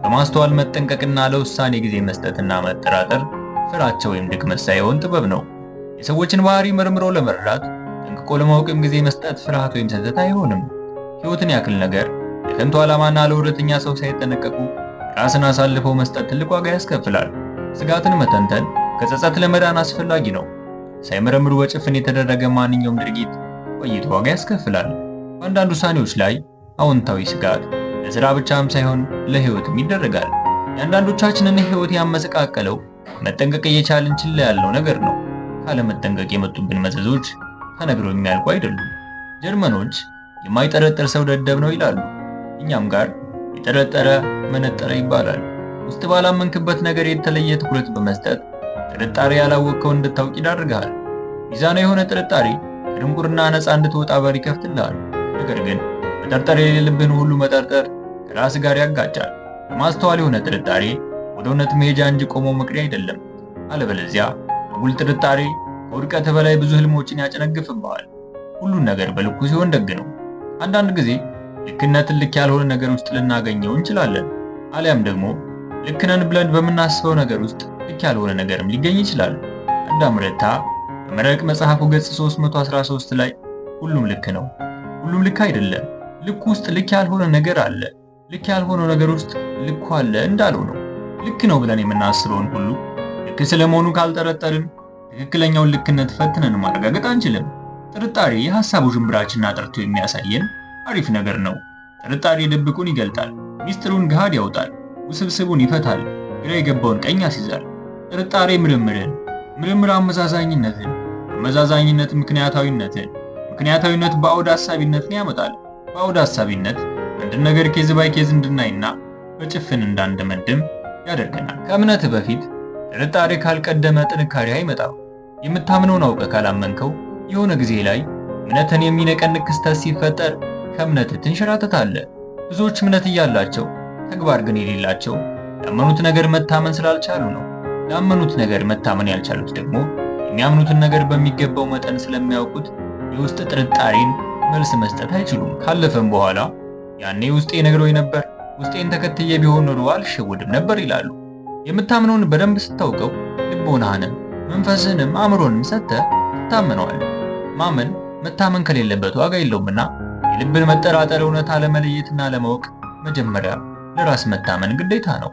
በማስተዋል መጠንቀቅና ለውሳኔ ጊዜ መስጠትና መጠራጠር ፍራቻ ወይም ድክመት ሳይሆን ጥበብ ነው። የሰዎችን ባህሪ መርምሮ ለመረዳት ጠንቅቆ ለማወቅም ጊዜ መስጠት ፍርሃት ወይም ስህተት አይሆንም። ሕይወትን ያክል ነገር ለከንቱ ዓላማና ለሁለተኛ ሰው ሳይጠነቀቁ ራስን አሳልፈው መስጠት ትልቅ ዋጋ ያስከፍላል። ስጋትን መተንተን ከጸጸት ለመዳን አስፈላጊ ነው። ሳይመረምሩ በጭፍን የተደረገ ማንኛውም ድርጊት ቆይቶ ዋጋ ያስከፍላል። በአንዳንድ ውሳኔዎች ላይ አዎንታዊ ስጋት ለሥራ ብቻም ሳይሆን ለሕይወትም ይደረጋል። የአንዳንዶቻችንን ሕይወት ያመሰቃቀለው መጠንቀቅ እየቻልን ችላ ያልነው ነገር ነው። ካለመጠንቀቅ የመጡብን መዘዞች ተነግረው የሚያልቁ አይደሉም። ጀርመኖች የማይጠረጠር ሰው ደደብ ነው ይላሉ። እኛም ጋር የጠረጠረ መነጠረ ይባላል። ውስጥ ባላመንክበት ነገር የተለየ ትኩረት በመስጠት ጥርጣሬ ያላወቅከው እንድታውቅ ይዳርግሃል። ሚዛናዊ የሆነ ጥርጣሬ ከድንቁርና ነፃ እንድትወጣ በር ይከፍትልሃል። ነገር ግን መጠርጠር የሌለብህን ሁሉ መጠርጠር ከራስ ጋር ያጋጫል። በማስተዋል የሆነ ጥርጣሬ ወደ እውነት መሄጃ እንጂ ቆሞ መቅሪያ አይደለም። አለበለዚያ አጉል ጥርጣሬ ከውድቀት በላይ ብዙ ህልሞችን ያጨነግፍብሃል። ሁሉን ነገር በልኩ ሲሆን ደግ ነው። አንዳንድ ጊዜ ልክነትን ልክ ያልሆነ ነገር ውስጥ ልናገኘው እንችላለን። አሊያም ደግሞ ልክ ነን ብለን በምናስበው ነገር ውስጥ ልክ ያልሆነ ነገርም ሊገኝ ይችላል። አዳም ረታ በመረቅ መጽሐፉ ገጽ 313 ላይ ሁሉም ልክ ነው፣ ሁሉም ልክ አይደለም፣ ልክ ውስጥ ልክ ያልሆነ ነገር አለ፣ ልክ ያልሆነው ነገር ውስጥ ልኩ አለ እንዳለው ነው። ልክ ነው ብለን የምናስበውን ሁሉ ልክ ስለመሆኑ ካልጠረጠርን ትክክለኛውን ልክነት ፈትነን ማረጋገጥ አንችልም። ጥርጣሬ የሐሳቡ ዥንብራችንን አጥርቶ የሚያሳየን አሪፍ ነገር ነው። ጥርጣሬ ድብቁን ይገልጣል፣ ሚስጥሩን ገሃድ ያወጣል፣ ውስብስቡን ይፈታል፣ ግራ የገባውን ቀኝ ያስይዛል። ጥርጣሬ ምርምርን፣ ምርምር አመዛዛኝነትን፣ አመዛዛኝነት ምክንያታዊነትን፣ ምክንያታዊነት በአውድ ሐሳቢነትን ያመጣል። በአውድ ሐሳቢነት አንድን ነገር ኬዝ ባይ ኬዝ እንድናይና በጭፍን እንዳንደመድም ያደርገናል። ከእምነት በፊት ጥርጣሬ ካልቀደመ ጥንካሬ አይመጣም። የምታምነውን አውቀህ ካላመንከው የሆነ ጊዜ ላይ እምነትን የሚነቀንቅ ክስተት ሲፈጠር ከእምነት ትንሸራተታለህ። ብዙዎች እምነት እያላቸው ተግባር ግን የሌላቸው ያመኑት ነገር መታመን ስላልቻሉ ነው። ያመኑት ነገር መታመን ያልቻሉት ደግሞ የሚያምኑትን ነገር በሚገባው መጠን ስለሚያውቁት የውስጥ ጥርጣሬን መልስ መስጠት አይችሉም። ካለፈም በኋላ ያኔ ውስጤ ነግሮኝ ነበር፣ ውስጤን ተከትዬ ቢሆን ኖሮ አልሸወድም ነበር ይላሉ። የምታምነውን በደንብ ስታውቀው ልቦናህንም መንፈስህንም አእምሮንም ሰጥተህ ትታመነዋለህ። ማመን መታመን ከሌለበት ዋጋ የለውምና የልብን መጠራጠር እውነታ ለመለየትና ለማወቅ መጀመሪያ ለራስ መታመን ግዴታ ነው።